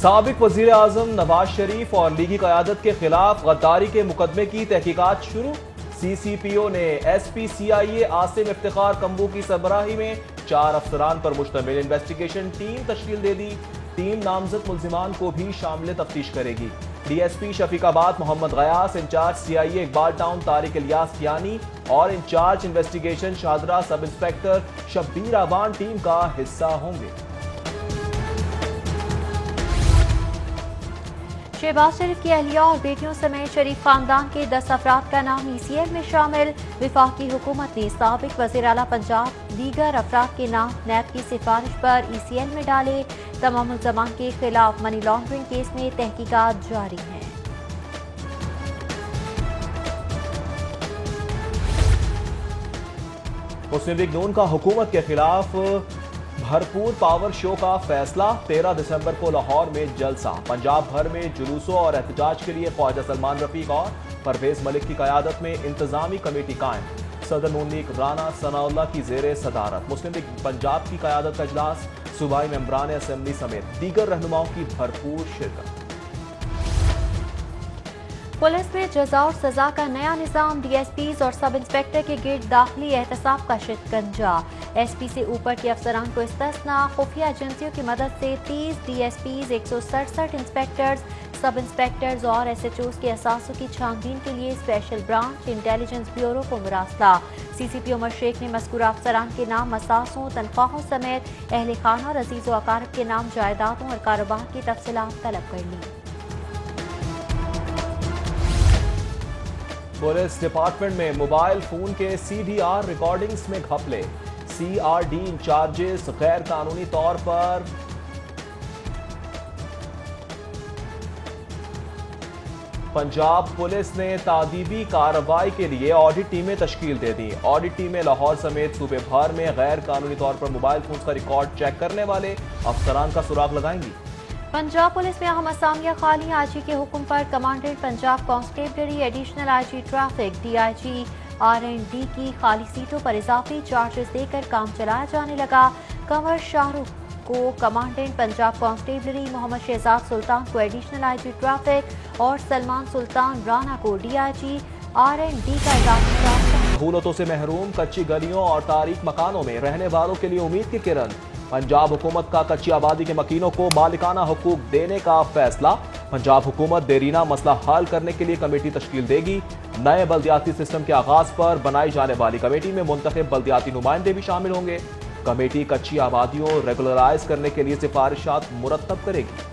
سابق وزیر اعظم نواز شریف اور لیگی قیادت کے خلاف غداری کے مقدمے کی تحقیقات شروع۔ سی سی پی او نے ایس پی سی آئی اے عاصم افتخار کمبو کی سربراہی میں 4 افسران پر مشتمل انویسٹیگیشن ٹیم تشکیل دے دی۔ ٹیم نامزد ملزمان کو بھی شامل تفتیش کرے گی۔ D S P Shafiqabad Muhammad Ghiyas, in charge C I A Iqbal town Tariq Ilyas Kiani اور in charge investigation Shahdara sub inspector Shabbir Aban team کا حصہ ہوں گے۔ شہباز شریف کی اہلیہ اور بیٹیوں سمیت شریف خاندان کے 10 افراد کا نام ای سی ایل میں شامل۔ وفاقی حکومت نے سابق وزیر اعلیٰ پنجاب دیگر افراد کے نام نیب کی سفارش پر ای سی ایل میں ڈالے۔ تمام ملزمان کے خلاف منی لانڈرنگ کیس میں تحقیقات جاری ہیں۔ مسلم لیگ نون کا حکومت کے خلاف بھرپور پاور شو کا فیصلہ۔ 13 دسمبر کو لاہور میں جلسہ۔ پنجاب بھر میں جلوسوں اور احتجاج کے لیے خواجہ سلمان رفیق اور پرویز ملک کی قیادت میں انتظامی کمیٹی قائم۔ صدر نون لیگ رانا ثناء اللہ کی زیر صدارت مسلم لیگ پنجاب کی قیادت کا اجلاس۔ صوبائی ممبران اسمبلی سمیت دیگر رہنماؤں کی بھرپور شرکت۔ پولیس میں جزا اور سزا کا نیا نظام۔ ڈی ایس پیز اور سب انسپیکٹر کے گرد داخلی احتساب کا شکنجہ۔ ایس پی سے اوپر کے افسران کو استثناء۔ خفیہ ایجنسیوں کی مدد سے 30 ڈی ایس پیز، 167 انسپیکٹرز، سب انسپیکٹرز اور ایس ایچ اوز کے اثاثوں کی چھان بین کے لیے اسپیشل برانچ انٹیلیجنس بیورو کو مراسلہ۔ سی سی پی عمر شیخ نے مذکورہ افسران کے نام، اثاثوں، تنخواہوں سمیت اہل خانہ اور عزیز و اقارب کے نام، جائیدادوں اور کاروبار کی تفصیلات طلب کر لی۔ پولیس ڈپارٹمنٹ میں موبائل فون کے سی ڈی آر ریکارڈنگز میں گھپلے۔ سی آر ڈی انچارجز غیر قانونی طور پر پنجاب پولیس نے تعدیبی کارروائی کے لیے آڈٹ ٹیمیں تشکیل دے دی۔ آڈٹ ٹیمیں لاہور سمیت صوبے بھر میں غیر قانونی طور پر موبائل فونز کا ریکارڈ چیک کرنے والے افسران کا سراغ لگائیں گی۔ پنجاب پولیس میں اہم اسامیہ خالی۔ آئی جی کے حکم پر commandant Punjab constabulary, additional I G traffic, D I G R N D کی خالی سیٹوں پر اضافی چارجز دے کر کام چلایا جانے لگا۔ کنور شاہ رخ کو کمانڈنٹ پنجاب کانسٹیبلری، محمد شہزاد سلطان کو ایڈیشنل آئی جی ٹریفک اور سلمان سلطان رانا کو D I G R N D کا اضافی چارج۔ سہولتوں سے محروم کچی گلیوں اور تاریک مکانوں میں رہنے والوں کے لیے امید کی کرن۔ پنجاب حکومت کا کچی آبادی کے مکینوں کو مالکانہ حقوق دینے کا فیصلہ۔ پنجاب حکومت دیرینہ مسئلہ حل کرنے کے لیے کمیٹی تشکیل دے گی۔ نئے بلدیاتی سسٹم کے آغاز پر بنائی جانے والی کمیٹی میں منتخب بلدیاتی نمائندے بھی شامل ہوں گے۔ کمیٹی کچی آبادیوں ریگولرائز کرنے کے لیے سفارشات مرتب کرے گی۔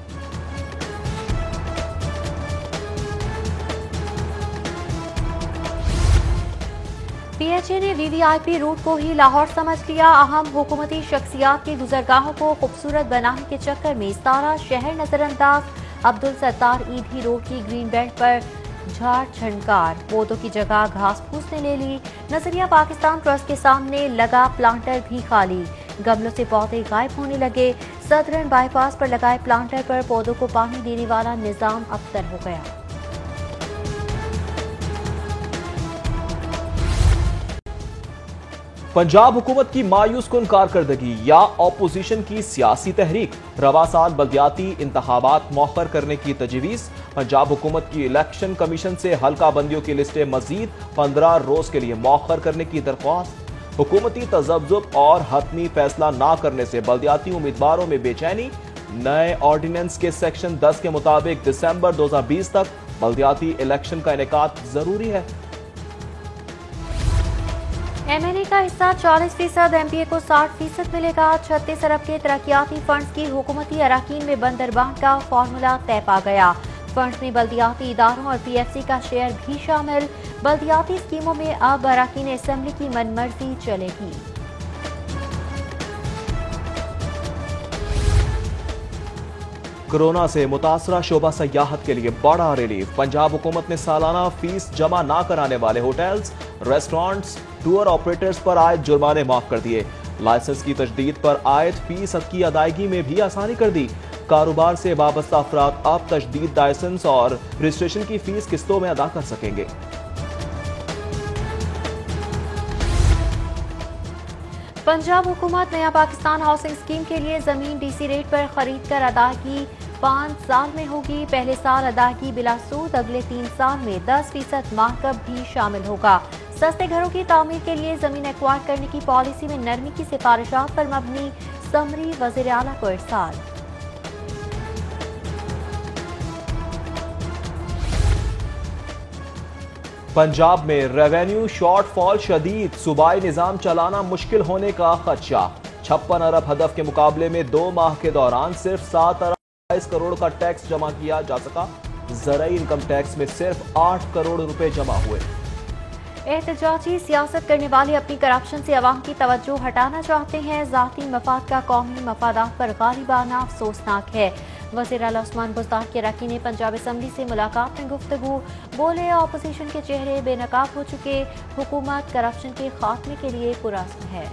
پی ایچ اے نے وی وی آئی پی روٹ کو ہی لاہور سمجھ لیا۔ اہم حکومتی شخصیات کی گزرگاہوں کو خوبصورت بنانے کے چکر میں سارا شہر نظر انداز۔ عبدالستار ایدھی روڈ کی گرین بیلٹ پر جھاڑ جھنکار، پودوں کی جگہ گھاس پھوس نے لے لی۔ نظریہ پاکستان ٹرسٹ کے سامنے لگا پلانٹر بھی خالی، گملوں سے پودے غائب ہونے لگے۔ سدرن بائی پاس پر لگائے پلانٹر پر پودوں کو پانی دینے والا نظام ابتر ہو گیا۔ پنجاب حکومت کی مایوس کن کارکردگی یا اپوزیشن کی سیاسی تحریک۔ رواں سال بلدیاتی انتخابات مؤخر کرنے کی تجویز۔ پنجاب حکومت کی الیکشن کمیشن سے حلقہ بندیوں کی لسٹیں مزید 15 روز کے لیے مؤخر کرنے کی درخواست۔ حکومتی تذبذب اور حتمی فیصلہ نہ کرنے سے بلدیاتی امیدواروں میں بے چینی۔ نئے آرڈیننس کے سیکشن 10 کے مطابق دسمبر 2020 تک بلدیاتی الیکشن کا انعقاد ضروری ہے۔ ایم این اے کا حصہ 40%، ایم پی اے کو 60% ملے گا۔ 36 ارب کے ترقیاتی فنڈز کی حکومتی اراکین میں بندربان کا فارمولا طے پا گیا۔ فنڈز میں بلدیاتی اداروں اور پی ایف سی کا شیئر بھی شامل۔ بلدیاتی اسکیموں میں اب اراکین اسمبلی کی من مرضی چلے گی۔ کورونا سے متاثرہ شعبہ سیاحت کے لیے بڑا ریلیف۔ پنجاب حکومت نے سالانہ فیس جمع نہ کرانے والے ہوٹلز، ریسٹورانٹس، ٹور آپریٹرز پر عائد جرمانے معاف کر دیے۔ لائسنس کی تجدید پر عائد فیس کی ادائیگی میں بھی آسانی کر دی۔ کاروبار سے وابستہ افراد اب تجدید لائسنس اور رجسٹریشن کی فیس قسطوں میں ادا کر سکیں گے۔ पंजाब हुकूमत नया पाकिस्तान हाउसिंग स्कीम के लिए जमीन डीसी रेट पर खरीद कर अदायगी 5 साल में होगी। पहले साल अदायगी बिला सूद, अगले 3 साल में 10% मार्कअप भी शामिल होगा। सस्ते घरों की तामीर के लिए जमीन एक्वायर करने की पॉलिसी में नरमी की सिफारिशात पर मबनी समरी वज़ीर आला को इरसाल। पंजाब में रेवेन्यू शॉर्टफॉल शदीद, सूबाई निजाम चलाना मुश्किल होने का खदशा। 56 अरब हदफ के मुकाबले में 2 माह के दौरान सिर्फ 7 अरब 22 करोड़ का टैक्स जमा किया जा सका। ज़राई इनकम टैक्स में सिर्फ 8 करोड़ रुपए जमा हुए। एहतजाजी सियासत करने वाले अपनी करप्शन से अवाम की तवज्जो हटाना चाहते हैं। ज़ाती मफाद का कौमी मफादात पर गालिब आना अफसोसनाक है। वज़ीर आला उस्मान बुज़दार के रकी ने पंजाब असम्बली से मुलाकात में गुफ्तगू, बोले अपोजिशन के चेहरे बेनकाब हो चुके, हुकूमत करप्शन के खात्मे के लिए पुरअज़्म है।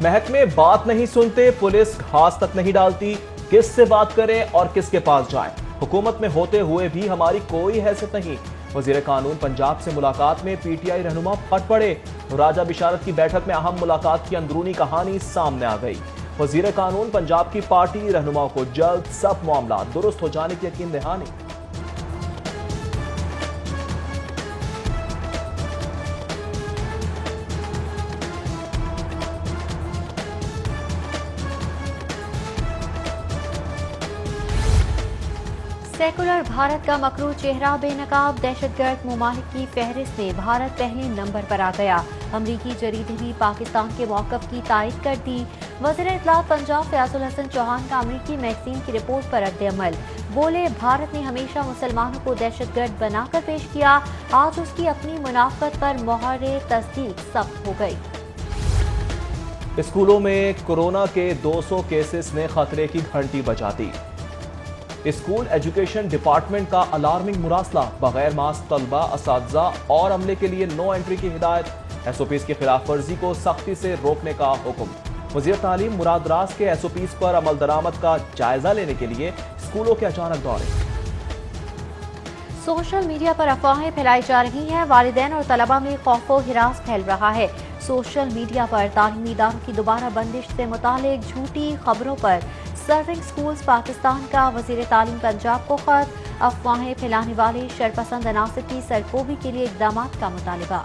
महकमे बात नहीं सुनते, पुलिस घास तक नहीं डालती, किससे बात करें और किसके पास जाएं? हुकूमत में होते हुए भी हमारी कोई हैसियत नहीं। वज़ीर कानून पंजाब से मुलाकात में पीटीआई रहनुमा फट पड़े। राजा बिशारत की बैठक में अहम मुलाकात की अंदरूनी कहानी सामने आ गई। वज़ीर कानून पंजाब की पार्टी रहनुमाओं को जल्द सब मामला दुरुस्त हो जाने की यकीन दहानी। सेकुलर भारत का मकरू चेहरा बेनकाब, दहशतगर्द मुमालिक की फहरिस्त में भारत पहले नंबर पर आ गया। अमरीकी जरीदे भी पाकिस्तान के मौक़िफ़ की तायद कर दी। वज़ीर इत्तलात पंजाब फयाजुल हसन चौहान का अमरीकी मैगज़ीन की रिपोर्ट पर रद्द-ए-अमल, बोले भारत ने हमेशा मुसलमानों को दहशतगर्द बनाकर पेश किया, आज उसकी अपनी मुनाफत पर मोहर तस्दीक सख्त हो गई। स्कूलों में कोरोना के 200 केसेस ने खतरे की घंटी बजा दी। स्कूल एजुकेशन डिपार्टमेंट का अलार्मिंग मुरासला, बगैर मास्क तलबा, असातिज़ा और अमले के लिए नो एंट्री की हिदायत। एसओपीज़ की खिलाफ वर्जी को सख्ती से रोकने का हुक्म। वज़ीर तालीम मुराद राज के एसओपीज़ पर अमल दरामद का जायजा लेने के लिए स्कूलों के अचानक दौरे। सोशल मीडिया पर अफवाहें फैलाई जा रही हैं, वालिदैन और तलबा में खौफो हिरास फैल रहा है। सोशल मीडिया पर तालीमी इदारों की दोबारा बंदिश से मुतालिक झूठी खबरों पर सर्विंग स्कूल्स पाकिस्तान का वज़ीर तालीम पंजाब को खत, अफवाहें फैलाने वाले शरपसंद अनासर की सरकोबी के लिए इक़दामात का मुतालिबा।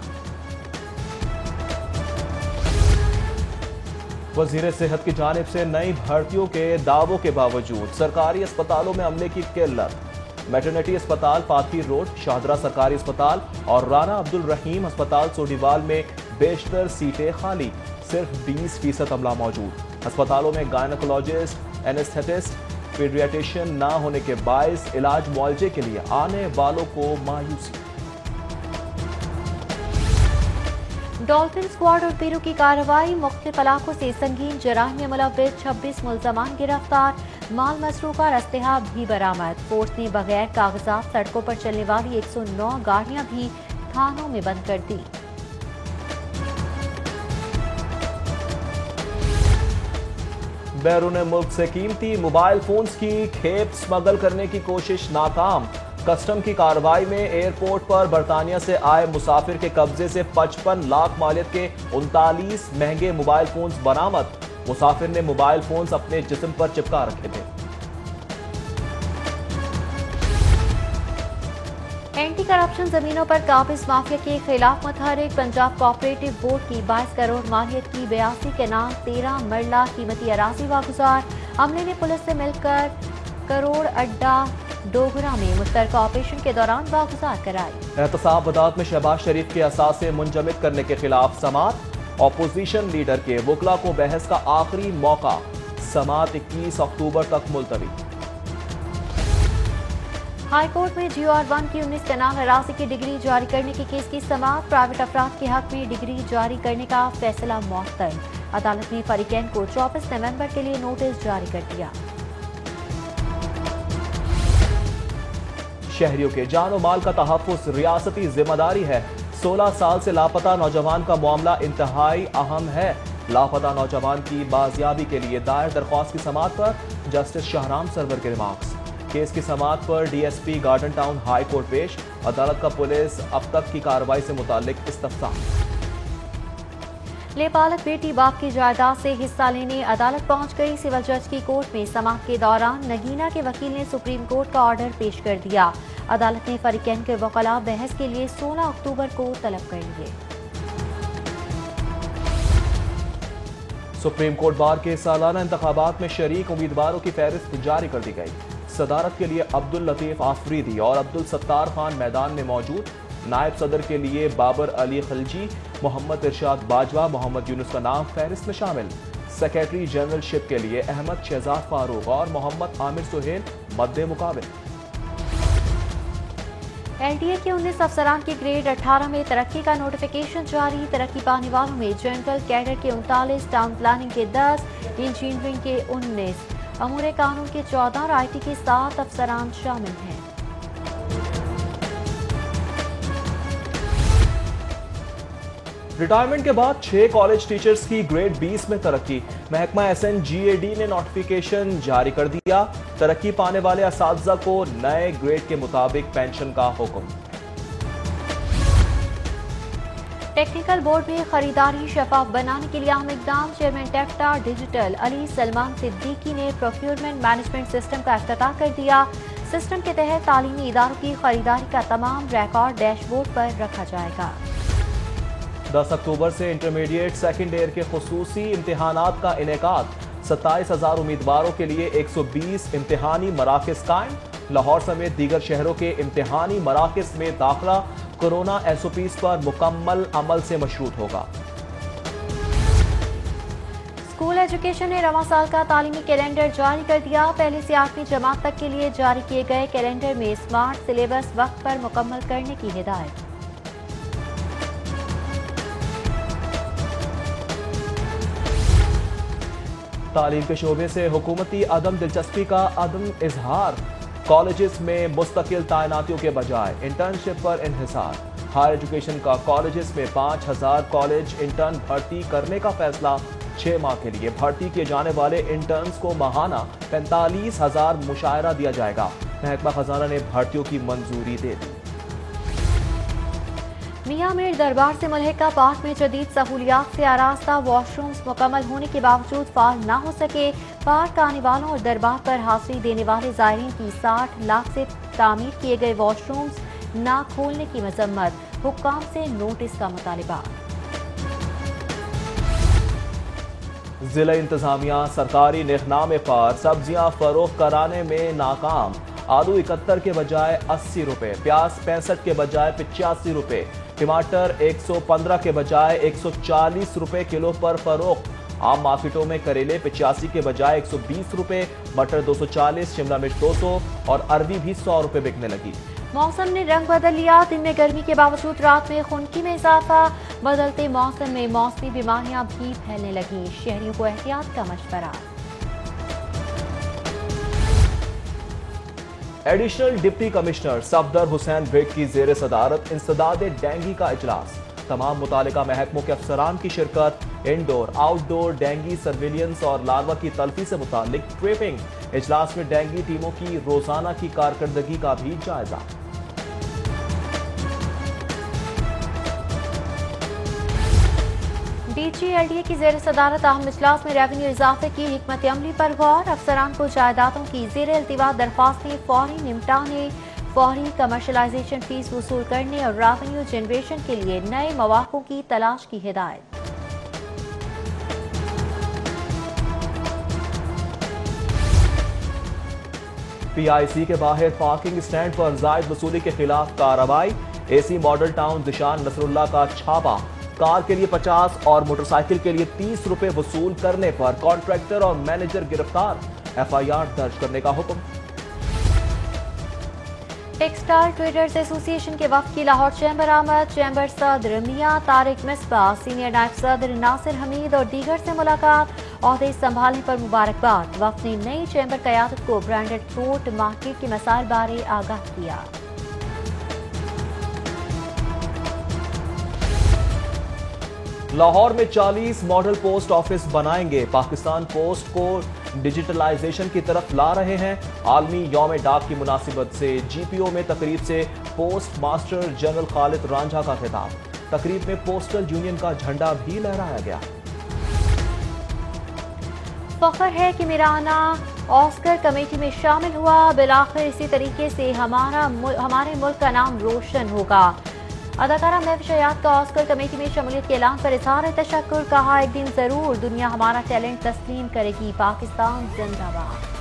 वज़ीर सेहत की जानिब से नई भर्तियों के दावों के बावजूद सरकारी अस्पतालों में अमले की किल्लत। मैटरनिटी अस्पताल पाथी रोड, शाहदरा सरकारी अस्पताल और राना अब्दुल रहीम अस्पताल सोडीवाल में बेशतर सीटें खाली, सिर्फ 20% अमला मौजूद। अस्पतालों में गायनकोलॉजिस्ट, एनेस्थेटिस्ट, पीडियाट्रिशियन ना होने के बायस इलाज मुआवजे के लिए आने वालों को मायूसी। डॉल्फिन स्क्वाड और पीरू की कार्रवाई, मुख्तलिफ इलाकों से संगीन जराइम में मुलव्विस 26 मुल्ज़मान गिरफ्तार, माल मसरूका और अस्लहा भी बरामद। फोर्स ने बगैर कागजात सड़कों पर चलने वाली 109 गाड़ियां भी थानों में बंद कर दी। बैरून मुल्क से कीमती मोबाइल फोन्स की खेप स्मगल करने की कोशिश नाकाम। कस्टम की कार्रवाई में एयरपोर्ट पर बरतानिया से आए मुसाफिर के कब्जे से 55 लाख मालियत के 39 महंगे मोबाइल फोन्स बरामद। मुसाफिर ने मोबाइल फोन्स अपने जिस्म पर चिपका रखे थे। एंटी करप्शन जमीनों पर काबिज माफिया के खिलाफ मुतहरिक, पंजाब कोऑपरेटिव बोर्ड की 22 करोड़ मालियत की 82 के नाम 13 मरला कीमती अराजी वागुजार। अमले ने पुलिस से मिलकर करोड़ अड्डा डोगरा में मुश्तरका ऑपरेशन के दौरान वागुजार कराई। एहतसाब बदात में शहबाज शरीफ के असासे मुंजमद करने के खिलाफ समात, ऑपोजिशन लीडर के वकला को बहस का आखिरी मौका, समात 21 अक्टूबर तक मुलतवी। हाई कोर्ट में GR1 की 19 कनाल अराजी की डिग्री जारी करने के केस की समाअत, प्राइवेट अफराद के हक में डिग्री जारी करने का फैसला मुअत्तल। अदालत ने फरीकैन को 24 नवंबर के लिए नोटिस जारी कर दिया। शहरियों के जान और माल का तहफ्फुज़ रियासती जिम्मेदारी है। 16 साल से लापता नौजवान का मामला इंतहाई अहम है। लापता नौजवान की बाजियाबी के लिए दायर दरख्वास्त की समाअत पर जस्टिस शाहराम सरवर के रिमार्क्स। केस की समाअत पर DSP garden town high court पेश, अदालत का पुलिस अब तक की कार्रवाई से मुताल्लिक इस्तफसार। लेपालक बेटी बाप की जायदाद से हिस्सा लेने अदालत पहुंच गई। सिविल जज की कोर्ट में समाअत के दौरान नगीना के वकील ने सुप्रीम कोर्ट का ऑर्डर पेश कर दिया। अदालत ने फरीकैन के वकला बहस के लिए 16 अक्टूबर को तलब कर लिए। सुप्रीम कोर्ट बार के सालाना इंतखाबात में शरीक उम्मीदवारों की फहरिस्त जारी कर दी गई। सदारत के लिए अब्दुल लतीफ आफरीदी और अब्दुल सत्तार खान मैदान में मौजूद। नायब सदर के लिए बाबर अली खलजी, मोहम्मद इरशाद बाजवा, मोहम्मद यूनुस का नाम फहरिस्त में शामिल। सेक्रेटरी जनरलशिप के लिए अहमद शहजाद फारूक और मोहम्मद आमिर सुहेल मद्दे मुकाबिल। एलडीए के 19 अफसरान की ग्रेड 18 में तरक्की का नोटिफिकेशन जारी। तरक्की पाने वालों में जनरल कैडर के 39, टाउन प्लानिंग के 10, इंजीनियरिंग के 19, अमूर कानून के 14 और आईटी के 7 अफसरान शामिल हैं। रिटायरमेंट के बाद 6 कॉलेज टीचर्स की ग्रेड 20 में तरक्की। महकमा SNGAD ने नोटिफिकेशन जारी कर दिया। तरक्की पाने वाले असातिज़ा को नए ग्रेड के मुताबिक पेंशन का हुक्म। टेक्निकल बोर्ड में खरीदारी शफाफ बनाने के लिए अहम इकदाम। चेयरमैन टेक्टा डिजिटल अली सलमान सिद्दीकी ने प्रोक्योरमेंट मैनेजमेंट सिस्टम का इफ्तिताह कर दिया। सिस्टम के तहत तालीमी इदारों की खरीदारी का तमाम रिकॉर्ड डैशबोर्ड पर रखा जाएगा। 10 अक्टूबर से इंटरमीडिएट सेकेंड ईयर के खुसूसी इम्तिहानात का इनेकाद। 27,000 उम्मीदवारों के लिए 120 इम्तिहानी मराकज़ कायम। लाहौर समेत दीगर शहरों के इम्तिहानी मराकज़ में दाखिला कोरोना SOPs पर मुकम्मल अमल से मशरूत होगा। स्कूल एजुकेशन ने रवां साल का तालीमी कैलेंडर जारी कर दिया। पहली से 8वीं जमात तक के लिए जारी किए गए कैलेंडर में स्मार्ट सिलेबस वक्त पर मुकम्मल करने की हिदायत। तालीम के शोबे से हुकूमती अदम दिलचस्पी का अदम इजहार। कॉलेजेस में मुस्तकिल तैनातियों के बजाय इंटर्नशिप पर इन्हिसार। हायर एजुकेशन का कॉलेजेस में 5,000 कॉलेज इंटर्न भर्ती करने का फैसला। 6 माह के लिए भर्ती किए जाने वाले इंटर्न्स को माहाना 45,000 मुशायरा दिया जाएगा। महकमा खजाना ने भर्तियों की मंजूरी दे दी। मियां मीर दरबार से मुल्हिका पार्क में जदीद सहूलियात से आरास्ता वॉशरूम्स मुकम्मल होने के बावजूद फाल न हो सके। पार्क आने वालों और दरबार पर हाजिरी देने वाले ज़ायरीन की 60 लाख से तामीर किए गए वॉशरूम्स न खोलने की मजम्मत। हुक्काम से नोटिस का मुतालिबा। जिला इंतजामिया सरकारी निखनामे पर सब्जियां फरोख्त कराने में नाकाम। आलू 71 के बजाय 80 रुपए, प्याज 65 के बजाय 85 रुपए, टमाटर 115 के बजाय 140 रुपए किलो पर फरोख्त। आम मार्केटों में करेले 85 के बजाय 120 रुपए, मटर 240, शिमला मिर्च 200 और अरबी भी 100 रुपए बिकने लगी। मौसम ने रंग बदल लिया। दिन में गर्मी के बावजूद रात में खुनकी में इजाफा। बदलते मौसम में मौसमी बीमारियां भी फैलने लगी। शहरियों को एहतियात का मशवरा। Additional deputy commissioner Safdar Hussain Baig की जेर सदारत इंसदाद डेंगी का इजलास। तमाम मुतालिका महकमों के अफसरान की शिरकत। इंडोर आउटडोर डेंगी सर्विलियंस और लार्वा की तल्फी से मुतालिक ट्रेपिंग। इजलास में डेंगी टीमों की रोजाना की कारकर्दगी का भी जायजा। DGLDA की जेर सदारत अहम इजलास में रेवेन्यू इजाफे की हिकमत अमली पर गौर। अफसरान को जायदादों की जेर इल्तिवा दरख्वास्तें फौरी निपटाने, फौरी कमर्शलाइजेशन फीस वसूल करने और रेवेन्यू जनरेशन के लिए नए मौक़ों की तलाश की हिदायत। PIC के बाहर पार्किंग स्टैंड पर जायद वसूली के खिलाफ कार्रवाई। AC मॉडल टाउन दिशान नसरुल्लाह का छापा। कार के लिए 50 और मोटरसाइकिल के लिए 30 रुपए वसूल करने पर कॉन्ट्रैक्टर और मैनेजर गिरफ्तार। FIR दर्ज करने का हुक्म। टेक्सटाइल ट्रेडर्स एसोसिएशन के वफद की लाहौर चैम्बर आमद। चैम्बर सदर मियां तारिक मिसबा, सीनियर नायब सदर नासिर हमीद और दीगर से मुलाकात। ओहदे संभालने पर मुबारकबाद। वफद ने नई चैम्बर क़यादत को ब्रांडेड फ्रूट मार्केट के मसाइल बारे आगाह किया। लाहौर में 40 मॉडल पोस्ट ऑफिस बनाएंगे। पाकिस्तान पोस्ट को डिजिटलाइजेशन की तरफ ला रहे हैं। आलमी यौम डाक की मुनासिबत से GPO में तकरीब से post master general Khalid Ranjha का खिताब। तकरीब में पोस्टल यूनियन का झंडा भी लहराया गया। फख्र है कि मिराना ऑस्कर कमेटी में शामिल हुआ, बिलाखिर इसी तरीके से हमारे मुल्क का नाम रोशन होगा। अदाकारा महविश हयात का ऑस्कर कमेटी में शमूलियत के ऐलान पर इज़हार तशक्कुर, कहा एक दिन जरूर दुनिया हमारा टैलेंट तस्लीम करेगी। पाकिस्तान जिंदाबाद।